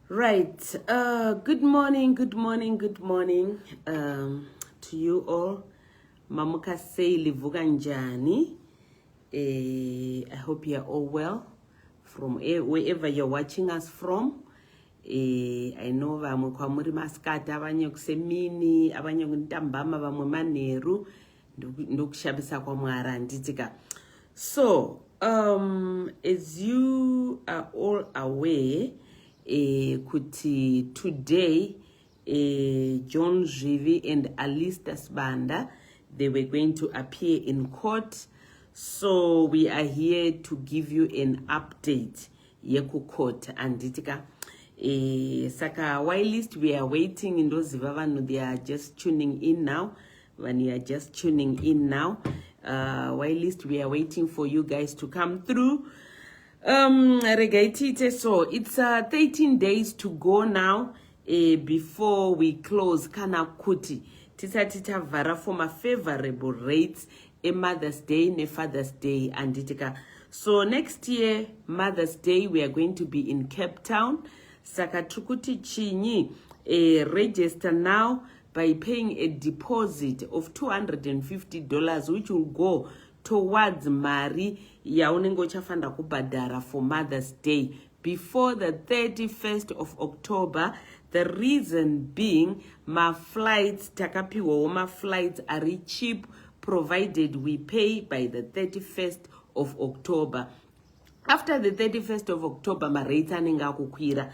Right. Good morning to you all. Mamuka say livuka njani. I hope you are all well from wherever you're watching us from. I know vamwe kwa muri Mascata, abanye kusemini, abanye kuntambama, vamwe maneru, ndokushabisa kwa mwara nditika. So, as you are all aware, kuti today, John Zvivi and Alister Sibanda, they were going to appear in court. So we are here to give you an update. Yeku court and ditika. Saka whilst we are waiting in those vavanu, they are just tuning in now. When you are just tuning in now, whilst we are waiting for you guys to come through. Regaitite, so it's 13 days to go now before we close kana kuti tita vara for my favorable rates a Mother's Day ne Father's Day and ditika. So next year Mother's Day we are going to be in Cape Town. Sakatukuti chini register now by paying a deposit of $250, which will go towards mari yaunengo chafanda kubadara for Mother's Day before the 31st of October. The reason being my flights takapiwa my flights are cheap provided we pay by the 31st of October. After the 31st of October my rates anenga kukwira.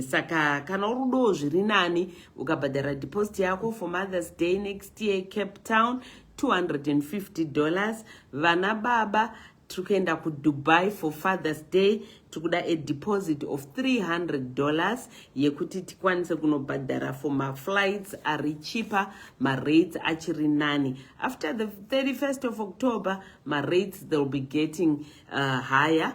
Saka kana urudo zvirinani ukabhadhara deposit yako for Mother's Day next year Cape Town $250. Vana baba tukenda ku Dubai for Father's Day tukuda a deposit of $300 yekuti tikwanise kunobhadhara for my flights are cheaper, my rates achiri nani. After the 31st of October my rates they'll be getting higher.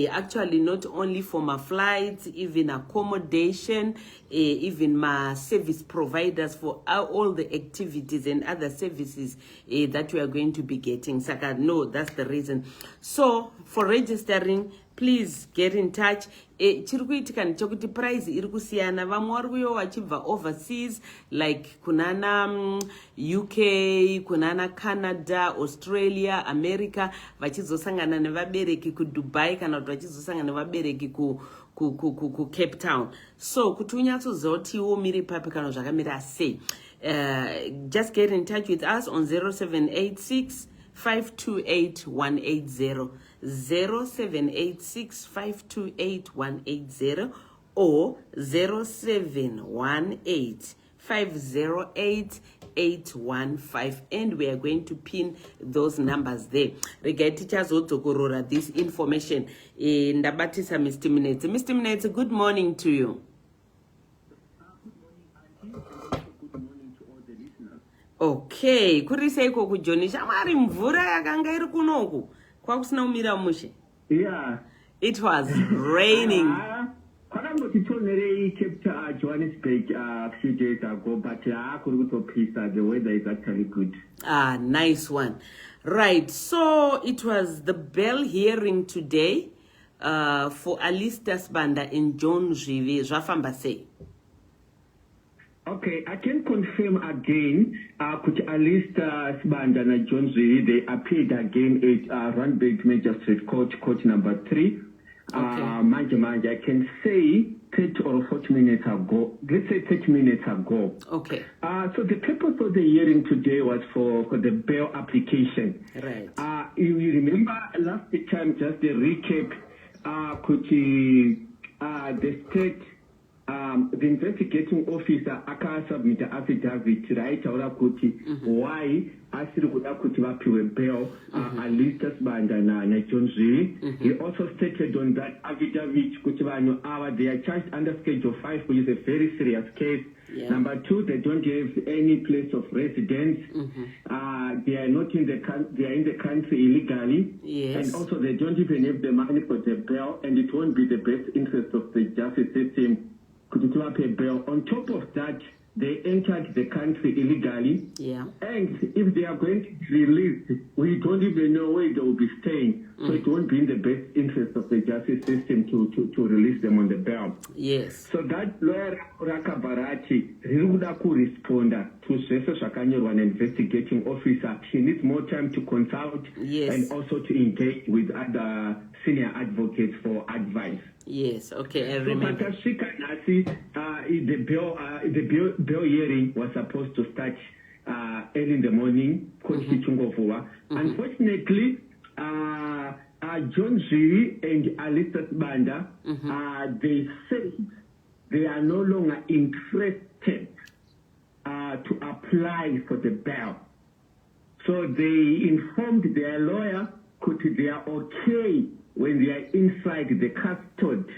Actually not only for my flights, even accommodation, even my service providers for all the activities and other services that we are going to be getting. Saka, no, that's the reason. So for registering, please get in touch. Chirikuitika nichokuti price irikusiyana vamwe vari kuyo vachibva overseas like kunana UK, kunana Canada, Australia, America vachizosangana nevabereki ku Dubai kana kuti vachizosangana nevabereki ku Cape Town. So kuti unyatsoziva miri papi kana zvakamira sei, just get in touch with us on 0786 528 180 0786 528 180 or 0718 508 815, and we are going to pin those numbers there. Regard teachers also korora this information. Ndabatisa Mr. Minutes. Mr. Minutes, good morning to you. Okay, kuriseiko kujonisha mari mvura yakanga iri kunoku kwakusina umira mushe. Yeah, it was raining. Johannesburg a few days ago, but the weather is actually good. Ah, nice one. Right, so it was the bell hearing today for Alister Sibanda and John Zvivi. Zvafamba sei. Okay, I can confirm again, Alister Sibanda and John Zvivi, they appeared again at Randburg Magistrate Court, court number 3. Mvenge-mvenge, I can say 30 or 40 minutes ago. Let's say 30 minutes ago. Okay. So the purpose of the hearing today was for the bail application. Right. You remember last time, just the recap, the state, the investigating officer aka submit affidavit, right? Why asiri kuda kuti vapiwe bail Alister Sibanda na John Zvivi. He also stated on that affidavit kuti vanhu ava they are charged under Schedule 5, which is a very serious case. Yeah. Number 2, they don't have any place of residence. They are not in the they are in the country illegally. Yes. And also they don't even have the money for the bail, and it won't be the best interest of the justice system to pay bail. On top of that, they entered the country illegally. Yeah. And if they are going to be released, we don't even know where they will be staying. So it won't be in the best interest of the justice system to release them on the bail. Yes. So that lawyer Rakabarati rikuda kuresponda to zvese zvakanyorwa investigating officer. She needs more time to consult and also to engage with other senior advocates for advice. Yes, okay, I remember. So the bail hearing was supposed to start early in the morning. Unfortunately, John Zvivi and Alister Sibanda, they said they are no longer interested to apply for the bail. So they informed their lawyer that they are okay when they are inside the custody.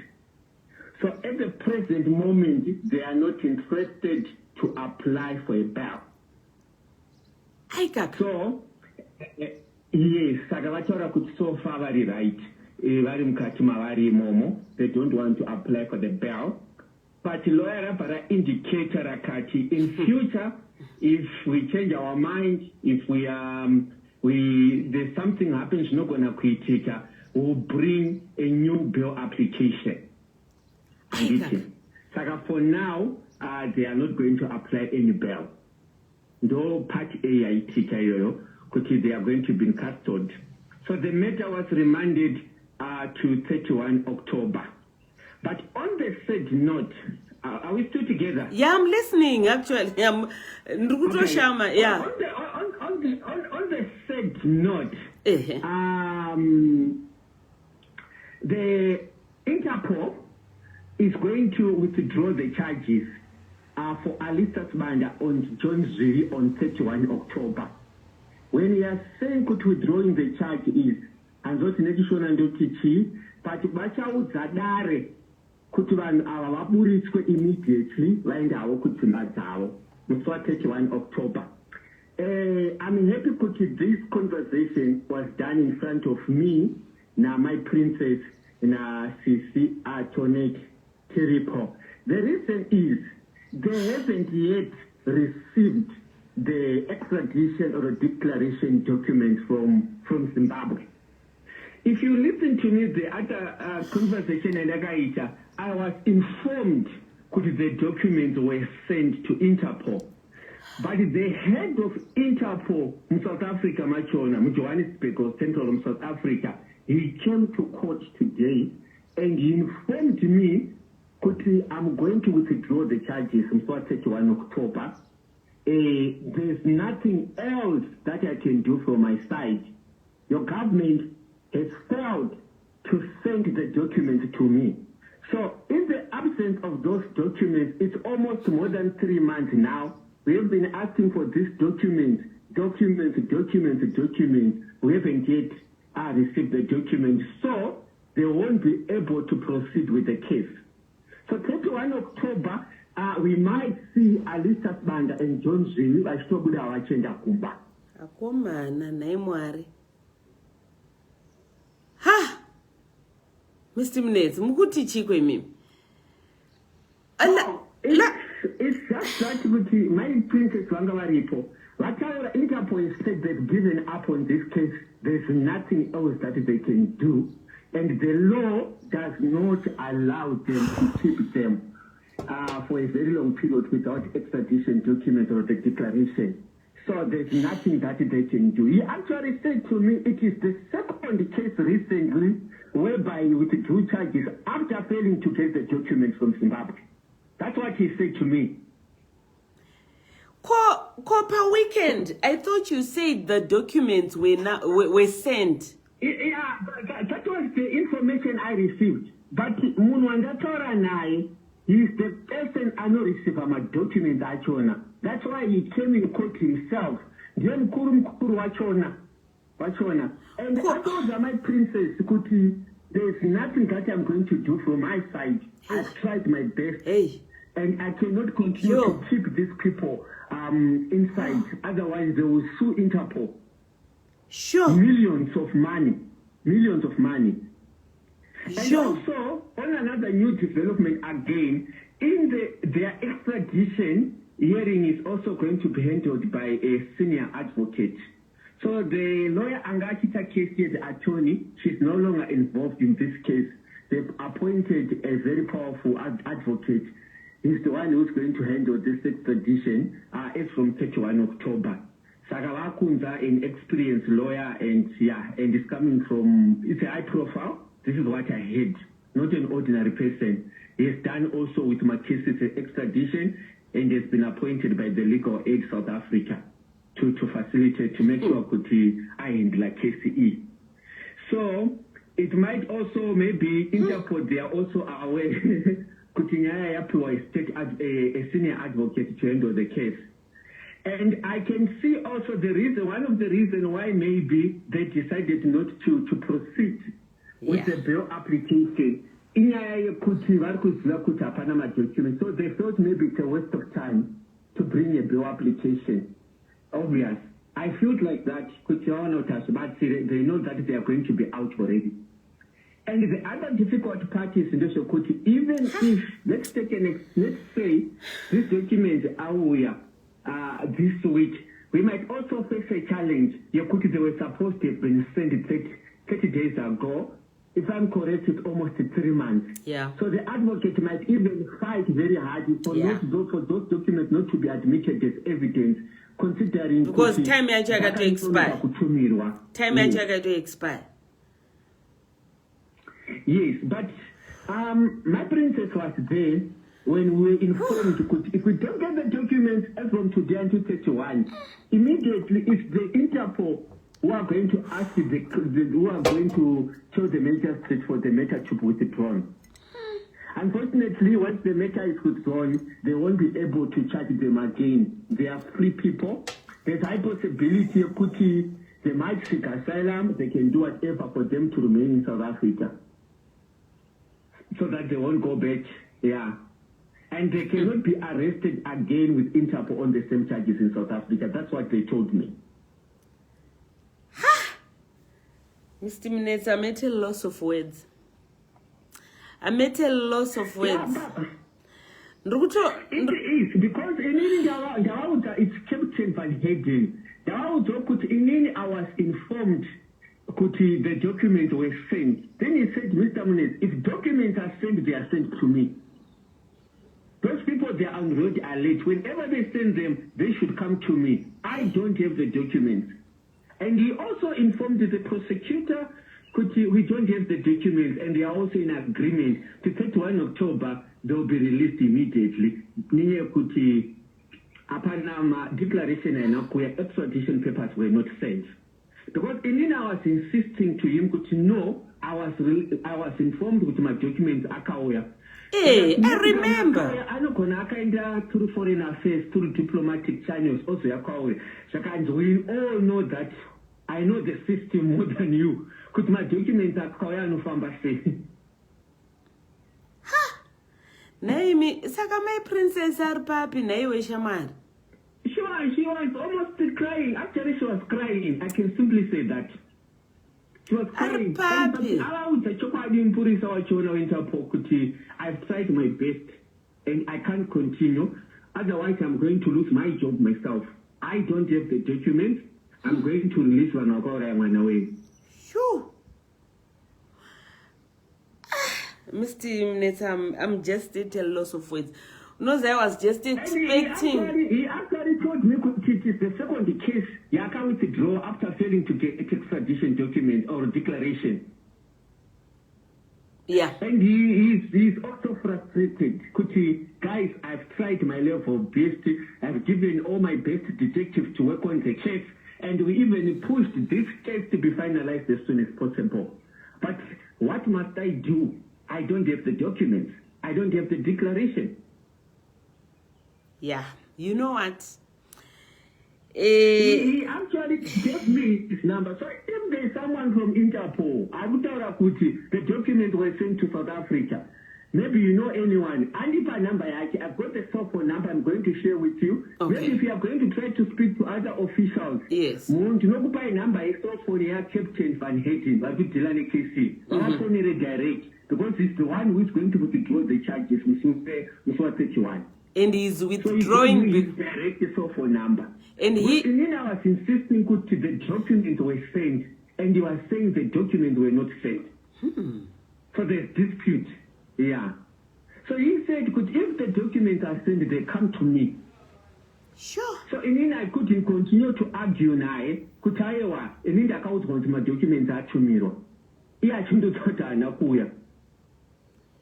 So at the present moment, they are not interested to apply for a bail. So, yes, so far very right. They don't want to apply for the bail. But lawyer para indicator rakati in future, if we change our mind, if there's something happens, not gonna critique, we'll bring a new bail application. So for now, they are not going to apply any bail. No part A, because they are going to be in custody. So the matter was remanded to 31 October. But on the said note, are we still together? Yeah, I'm listening, actually. Okay. Yeah. On the said note, the Interpol is going to withdraw the charges for Alister Sibanda on John Zvivi on 31 October. When we are saying to withdrawing the charge is, and those nation and OTT, but Bachau kuti vanhu ava vaburitswe immediately vaendawo kudzimba dzavo musi wa31 October. I'm happy kuti this conversation was done in front of me, na my princess, na Sisi Atonek Kiripo. The reason is they haven't yet received the extradition or declaration documents from Zimbabwe. If you listen to me, the other conversation and Agaita, I was informed that the documents were sent to Interpol. But the head of Interpol in South Africa, Machona, Johannesburg or Central South Africa, he came to court today and he informed me that I'm going to withdraw the charges on 31 October. There's nothing else that I can do from my side. Your government has failed to send the documents to me. So in the absence of those documents, it's almost more than 3 months now. We have been asking for these documents. We haven't yet received the documents. So they won't be able to proceed with the case. So 31 October, we might see Alister Sibanda and John Zvivi vachitobuda vachenda kumba. Akomana naye Mwari. Ha! Mr. Mnetsi, mukuti chikwe mimi. It's just that my princess vanga varipo. Vataura Interpol instead they've given up on this case. There's nothing else that they can do. And the law does not allow them to keep them for a very long period without extradition document or the declaration. So there's nothing that they can do. He actually said to me, it is the second case recently whereby he withdrew charges after failing to get the documents from Zimbabwe. That's what he said to me. Per weekend, I thought you said the documents were sent. Yeah, that was the information I received. But Munwanda Nai, he's the person I know receive my documents achona. That's why he came in court himself. Then Kurum Wachona. And I told my princess, Kuti, there's nothing that I'm going to do from my side. I've tried my best. And I cannot continue to keep these people inside. Otherwise, they will sue Interpol. Sure. Millions of money. And also, on another new development again, in their extradition, hearing is also going to be handled by a senior advocate. So the lawyer Angachita case, the attorney, she's no longer involved in this case. They've appointed a very powerful advocate. He's the one who's going to handle this extradition as from 31 October. Sagawakunza, an experienced lawyer, and it's coming from, it's a high profile. This is what I heard. Not an ordinary person. He has done also with my cases extradition, and has been appointed by the Legal Aid South Africa to facilitate, to make sure I handle KCE. So it might also maybe Interpol, they are also aware a senior advocate to handle the case. And I can see also one of the reasons why maybe they decided not to proceed with the bail application. So they thought maybe it's a waste of time to bring a bail application. Obvious. I feel like that they know that they are going to be out already. And the other difficult part is even if let's say these documents are this week, we might also face a challenge. They were supposed to have been sent 30 days ago. If I'm correct, it's almost 3 months. Yeah. So the advocate might even fight very hard for those documents not to be admitted as evidence, considering because time to expire. Time to expire. Yes, but my princess was there when we were informed if we don't get the documents from today until 31, immediately it's the Interpol who are going to ask who are going to tell the magistrate for the matter to be withdrawn. Unfortunately, once the matter is withdrawn, they won't be able to charge them again. They are free people. There's a high possibility they might seek asylum. They can do whatever for them to remain in South Africa, so that they won't go back. Yeah. And they cannot be arrested again with Interpol on the same charges in South Africa. That's what they told me. Mr. Minutes, I'm at a loss of words. I'm at a loss of words. It is, because it's Captain Van Hayden. I was informed the documents were sent. Then he said, Mr. Minutes, if documents are sent, they are sent to me. Those people, they are on road alert. Whenever they send them, they should come to me. I don't have the documents. And he also informed the prosecutor, we don't have the documents, and they are also in agreement. To 31 October, they will be released immediately. Declaration and extradition papers were not sent. Because I was insisting to him, no, I was informed with my documents. Hey, I remember. I know through foreign affairs, through diplomatic channels, also we all know that I know the system more than you. Could my documents are Naimi, saka my princess are papi na iwe shamar. She was almost crying. Actually, she was crying. I can simply say that. She was crying. I've tried my best and I can't continue. Otherwise, I'm going to lose my job myself. I don't have the documents. I'm going to release one away. Sure. Mr. Mneta, I'm just at a loss of words. No, I was just expecting. He actually told me it is the second case. He can't withdraw after failing to get extradition document or declaration. Yeah. And he's also frustrated. Guys, I've tried my level best. I've given all my best detectives to work on the case. And we even pushed this case to be finalized as soon as possible. But what must I do? I don't have the documents. I don't have the declaration. Yeah. You know what? He actually gave me his number. So if there's someone from Interpol, I would tell the documents were sent to South Africa. Maybe you know anyone. And if a number, I've got the cell phone number I'm going to share with you. Okay. Maybe if you are going to try to speak to other officials. Yes. You know, by number, it's cell phone here, Captain Van Hayden, but with Delani KC. Direct, because it's the one who is going to withdraw the charges, Mr. 31. And he's withdrawing. So he gave me his direct cell phone number. And then I was insisting that the documents were sent, and he was saying the documents were not sent. So there's dispute. Yeah. So he said, if the documents are sent, they come to me. Sure. So then I couldn't continue to argue now. And then I can't go to my documents to me. Yeah, I shouldn't have thought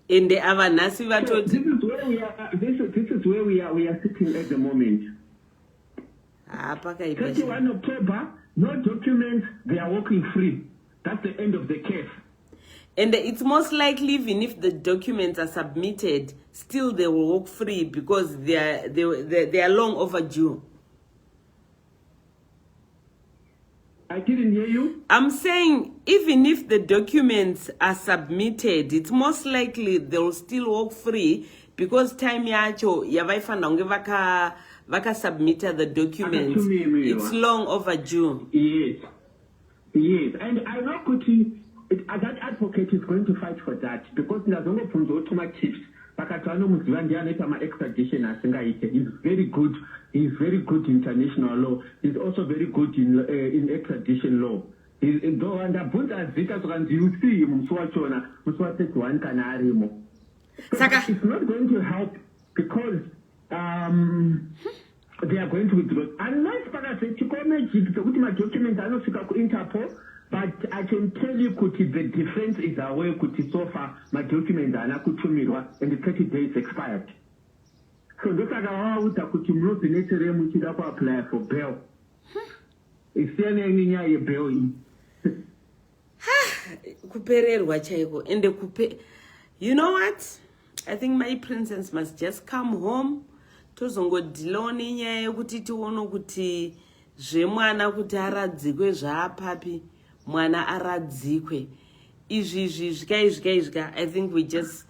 in the Avanasi, so this is where we are. This is where we are sitting at the moment. 31 October, no documents. They are walking free. That's the end of the case. And it's most likely, even if the documents are submitted, still they will walk free because they are long overdue. I didn't hear you. I'm saying even if the documents are submitted, it's most likely they will still walk free because time yacho yavaifana vaka submit the documents. It's long overdue. Yes. And I know that advocate is going to fight for that because Nazongo Punzo Tomatives, Pakatano Muzivandianeta extradition he's very good. He's very good in international law. He's also very good in extradition law. Though under Bundas Vitas you see him Muswachona one Canarimo. It's not going to help because they are going to withdraw. Unless my documents are not Interpol. But I can tell you, the defense is aware, so far, my documents are not and the 30 days expired. So those are how the necessary to apply for bail. Is there any bail? You know what? I think my princess must just come home. Tozongo diloni nyaya yekuti tione kuti zvemwana kuti aradzikwe zvaapapi. Mwana aradzikwe izvi zvika I think we just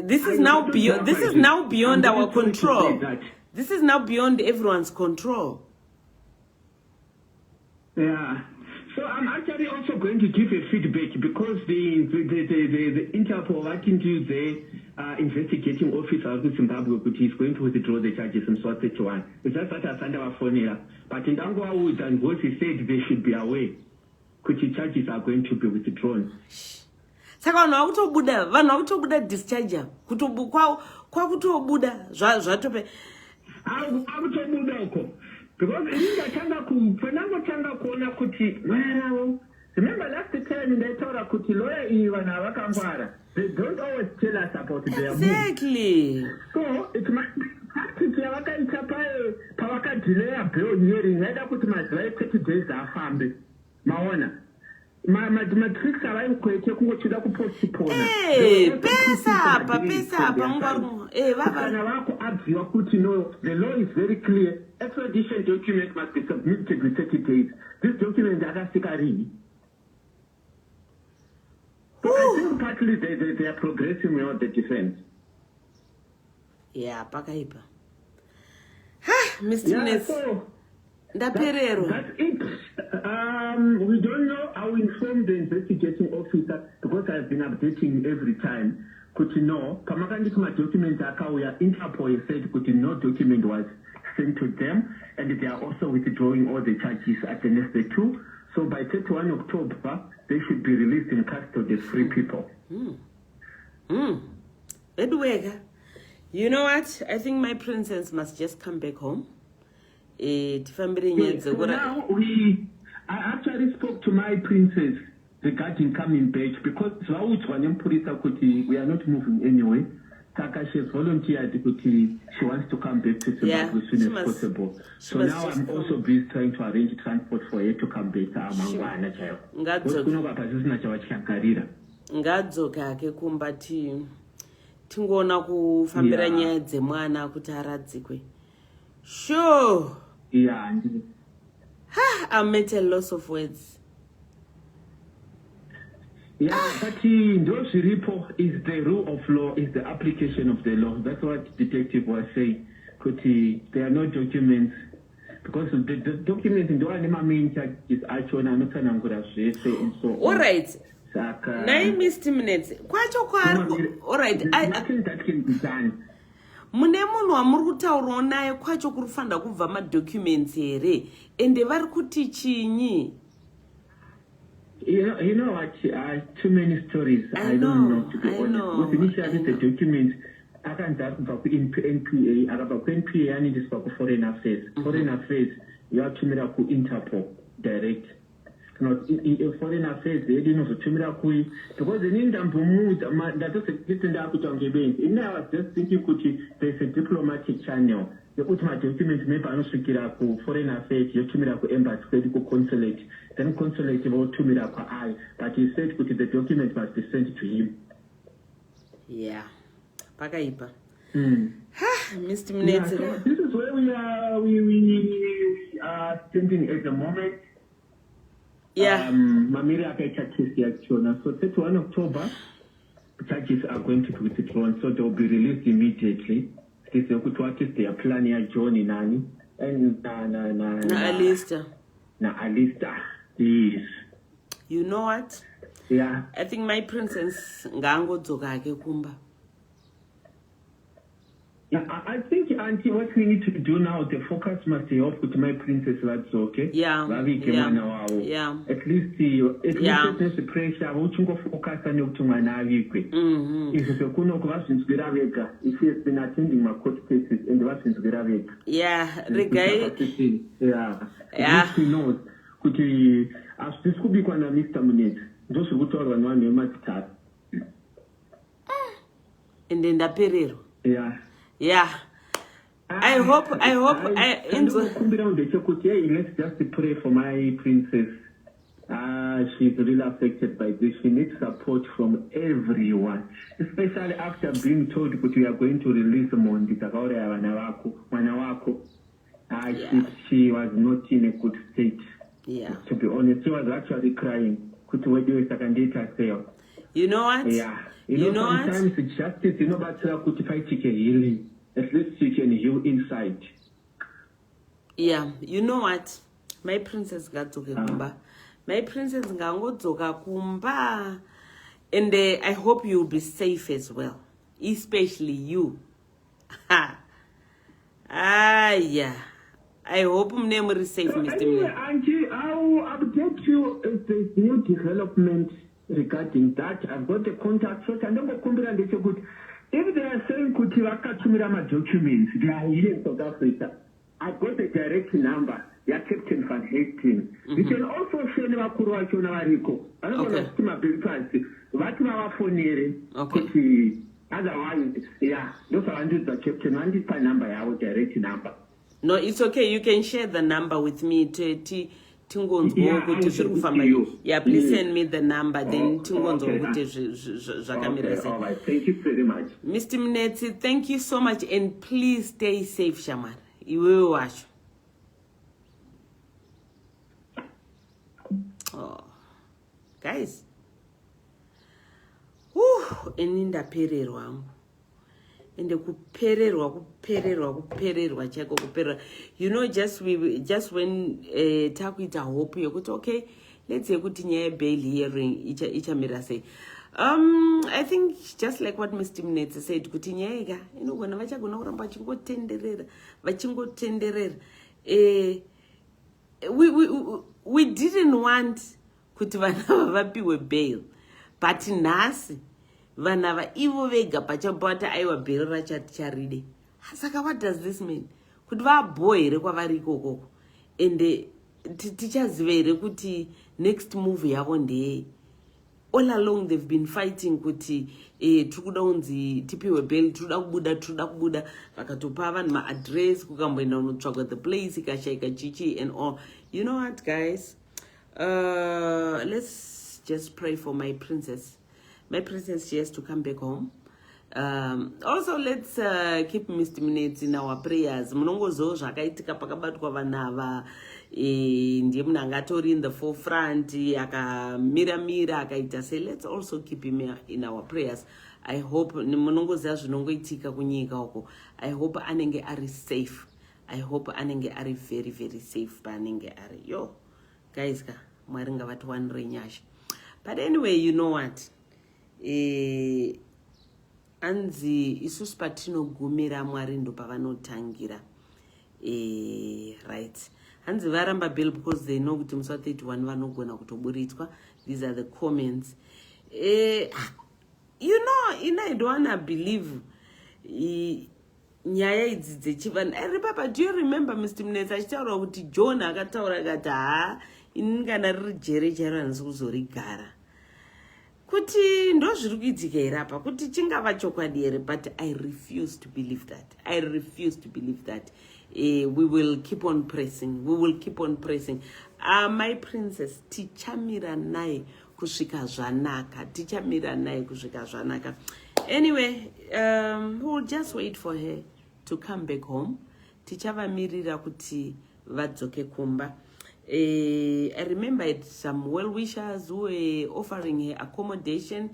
this is now beyond our control. This is now beyond everyone's control. Yeah. So I'm actually also going to give a feedback because the Interpol working to the investigating officer of Zimbabwe, which is going to withdraw the charges in SWAT 31. It's just that I found our phone here. But in Angwa Wood and what he said, they should be aware. Which charges are going to be withdrawn. Saka vanhu vakutobuda discharge kwakutobuda zvatope akutobuda uko because ingatanga panangotanga kuona kuti remember last time ndaitaura kuti lawyer iyi vanhu havakangwara. They don't always tell us about their exactly move. So it must be practice yavakaita pavakadelaya bail hearing yaida kuti mazuva 30 days afambe. Maona matrix avaikuete kungochida kupostpona pesa ngwaru vana vako abviwa kuti no, the law is very clear. Extradition document must be submitted with 30 days. This document akasika rini. So I think partly they are progressing with the defense. Yeah, pakaipa. Mr. Ness. That's it. We don't know. I will inform the investigating officer because I've been updating every time. Could you know? Kamakandi my documents are Interpol said could no document was sent to them, and they are also withdrawing all the charges against the two. So by 31 October, they should be released in custody as free people. Edwega, you know what? I think my princess must just come back home. So now I actually spoke to my princess regarding coming back because we are not moving anyway. Taka she has volunteered she wants to come back to Zimbabwe as soon as possible. So now I'm also busy trying to arrange transport for her to come back to Amangwana chayo. Ngadzoka ke kumbati tingona kufambira nyaya dzemwana kuti aradzikwe. Sure. Yeah. I'm at a loss of words. Yeah, but those report is the rule of law, is the application of the law. That's what detective was saying. There are no documents because the documents in the main charge is actually not and so on. All right. 9 minutes. All right. Nothing that can be done. mune munhu wamuri kutaurawo naye kwacho kuri kufanira kubva madocuments here ende vari kuti chinyi? You know what? Too many stories. I don't know, to be honest. Because initially the documents, I can't talk NPA, NPA, I need to speak foreign affairs. Foreign affairs, you have to meet up with Interpol direct. Not in foreign affairs, they didn't know to meet up with, because they need them to move, that doesn't listen to the and I was just thinking, there's a diplomatic channel. The ultimate documents maybe I don't speak up foreign affairs, you have to meet up with embassy, medical consulate. Then consulate about 2 minutes per eye, but he said the document must be sent to him. Yeah. Pakaipa. Mr. Mnetsi. Yeah, so this is where we are standing at the moment. Yeah. Mamiri Akaita test actually. So 31 October, charges are going to be withdrawn, so they will be released immediately. This is what is their plan here, Johnny Nani and Alister. Alister. Yes. You know what? Yeah. I think my princess ngangodzoka ke kumba. Yeah, I think, Auntie, what we need to do now, the focus must be off with my princess, that's okay? Yeah. Yeah. At least there's the pressure, we can focus on you to my navikwe. If you could not have since Giravega, if he has been attending my court cases and the since Giravega. Yeah, the guy. Yeah. He knows. Could he, as this could be one of Mr. Munez, those who go to one you might start. And then the Perero. Yeah. Yeah. I hope let's just pray for my princess. She's really affected by this. She needs support from everyone, especially after being told that we are going to release Mondi. She was not in a good state. Yeah. To be honest, she was actually crying. You know what? Yeah. You know sometimes what? Justice, but could fight healing. At least you can heal inside. Yeah, you know what? My princess got to kumba. My princess ngangodzoka kumba. And I hope you'll be safe as well. Especially you. Yeah. I hope my name is safe, Mr. Anyway, Auntie, I'll update you if there's new development regarding that. I've got the contact source and then if they are saying Kutiwaka documents, they are here in South Africa. I've got the direct number. They are Captain Van Hastings. You can also send them a Kuruacho Navariko. I don't want to my big fancy. What my phone here? Okay. Otherwise, yeah, those are the Captain. I need my number, our direct number. No, it's okay. You can share the number with me. Yeah, please send me the number. Then all right, thank you very much. Mr. Mnetsi, thank you so much, and please stay safe, Shaman. You will watch. Oh, guys. Eninda pererwa wangu. Ende kupererwa chako kupererwa. You know, just when takuita hope yokuti okay, let's say kuti nyaya bail hearing ichamira say. I think just like what Mr. Mnetsi said, kuti nyaya inogona vachagona kuramba vachingotenderera. We didn't want kuti vana vapiwe bail, but nhasi vanava ivo vega pachambota aiwa bheri racharide. Saka what does this mean? Kuti vaboy here kwavari ikoko ende tichaziva here kuti next move yavo ndeyei. All along they've been fighting kuti tikuda unzi tipiwe bail, tikuda kubuda vakatopa vanhu maaddress kukamboenda unotsvagwa the place ikashaika chichi and all. You know what, guys? Let's just pray for my princess. My princess, she has to come back home. Also, let's keep Mr. Mnetsi in our prayers. Munongozo zvakaitika pakabatwa vanava ndiye munhu angatori in the forefront akamira akaita say let's also keep him in our prayers. I hope munongoziva zvinongoitika kunyika uko. I hope anenge ari safe. I hope anenge ari very very safe paanenge ari. Yo guys ka mwari ngavatiwanire nyasha. But anyway, you know what? anzi isusu patinogumira Mwari ndo pavanotangira. Right. Hanzi varamba bell because they know kuti musa 31 vanogona kutoburitswa. These are the comments. I don't wanna believe nyaya idzi dzechivanhu. Papa, do you remember Mr. Mnetsa achitaura kuti John akataura akati ini kana riri jere charo handisi kuzorigara. Kuti ndo zviri kuitika here apa kuti chingava chokwadi here, but I refuse to believe that. I refuse to believe that. We will keep on pressing. We will keep on pressing. My princess, tichamira naye kusvika zvanaka. Tichamira naye kusvika zvanaka. Anyway, we'll just wait for her to come back home. Tichavamirira kuti vadzoke kumba. I remember I had some well-wishers who were offering her accommodation.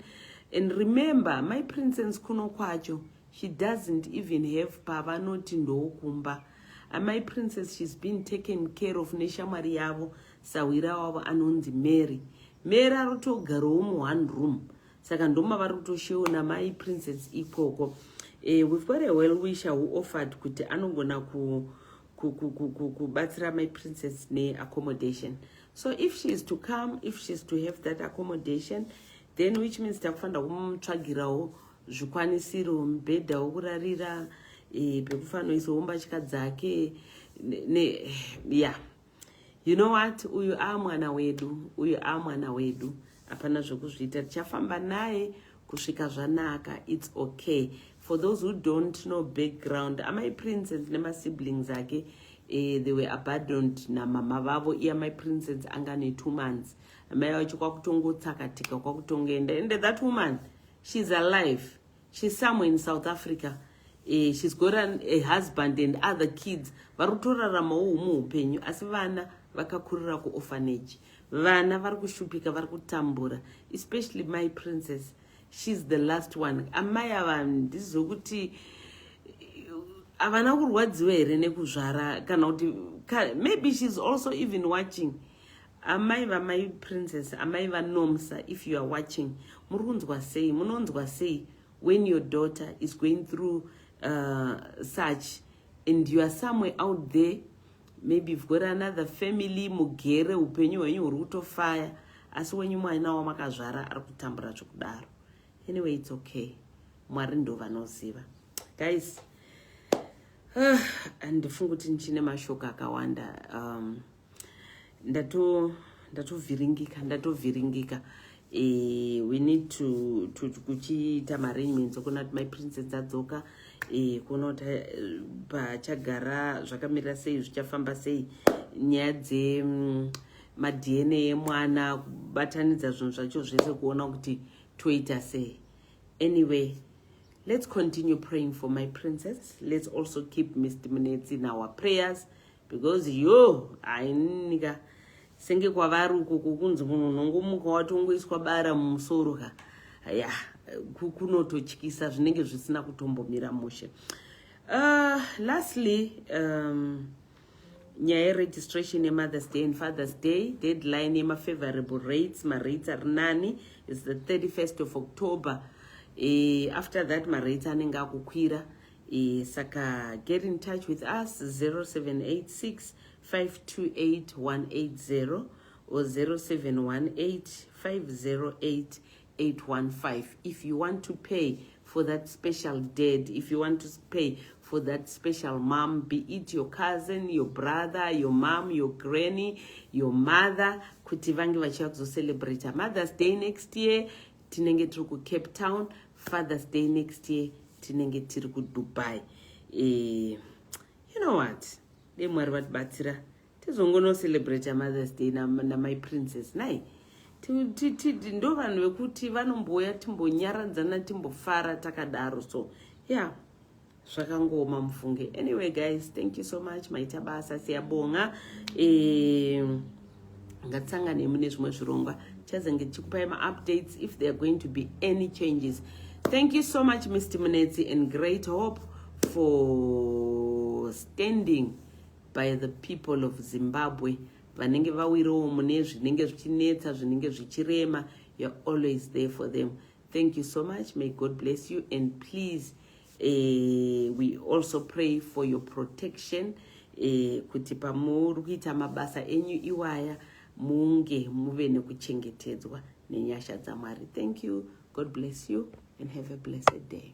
And remember, my princess kuno kwacho, she doesn't even have pavanoti ndo kumba. And my princess, she's been taken care of neshamwari yavo, sawira wavo anonzi Mary. Mary arotogaro mu one room. Saka ndoma varotoshiona my princess ikoko. We've got a well-wisher who offered kuti anogona kubatsira my princess ne accommodation. So if she is to come, if she is to have that accommodation, then which means takufanda kumutsvagirawo zvikwanisiro, mubhedha wokurarira, pekufanoisawo mbatya dzake yeah. You know what? Uyu mwana wedu. Apana zvokuzviita, tichafamba naye kusvika zvanaka. It's okay. For those who don't know background, my princess and my siblings ake, they were abandoned na mama vavo. My princess angane 2 months. And that woman, she's alive. She's somewhere in South Africa. She's got a husband and other kids. Varutorarama upenyu asi vana vakakurira ku orphanage. Vana vari kushupika, vari kutambura. Especially my princess. She's the last one. Amai avanhu ndizokuti avana kurwadziwa here nekuzvara kana kuti maybe she's also even watching. Amai vamai princess, amai vanomsa, if you are watching, munonzwa sei when your daughter is going through such, and you are somewhere out there, maybe you've got another family, mugere upenyu hwenyu huri kutofaya, asi wenyu mwana wamakazvara ari kutambura zvokudaro. Anyway, it's okay. Mwari ndo vanoziva. Guys, andifunga kuti ndichine mashoko akawanda. Ndatovhiringika. We need to kuchiita arrangements okuna kuti my princess adzoka, kuona kuti pachagara zvakamira sei, zvichafamba sei, nyaya DNA emwana, kubatanidza zvinhu zvacho zvese kuona kuti toita sei. Anyway, let's continue praying for my princess. Let's also keep Mr. Mnetsa in our prayers, because ainika senge kwavari uko kunzi munhu unongomuka watongoiswa bara mumusoro ka kunototyisa zvinenge zvisina kutombomira mushe. Lastly, nyaya registration yeMother's Day and Father's Day, deadline yema-favorable rates, ma-rates ari nani, is the 31st of October. After that, ma-rates anenge akukwira. Saka get in touch with us, 0786 528 180 or 0718 508 815. If you want to pay for that special dad, if you want to pay for that special mom, be it your cousin, your brother, your mom, your granny, your mother, kuti vange vachiva kuzocelebrate Mother's Day next year, tinenge tiri ku Cape Town. Father's Day next year, tinenge tiri ku Dubai. You know what? Mwari vatibatsira tizongono celebrate Mother's Day na my princess nai. Ndo vanhu vekuti vanomboya timbonyaradzana timbofara takadaro. So yeah, zvakangoma mufunge. Anyway guys, thank you so much. Maita basa siyabonga. Ngatsangane mune zvimwe zvirongwa chazenge chikupai updates if there are going to be any changes. Thank you so much, Mr. Mnetsa, and great hope for standing by the people of Zimbabwe. Vanenge vawirawo mune zvinenge zvichinetsa, zvinenge zvichirema, you're always there for them. Thank you so much. May God bless you. And please, we also pray for your protection. Kuti pamuri kuita mabasa enyu iwaya munge muve nekuchengetedzwa nenyasha dzaMwari. Thank you. God bless you and have a blessed day.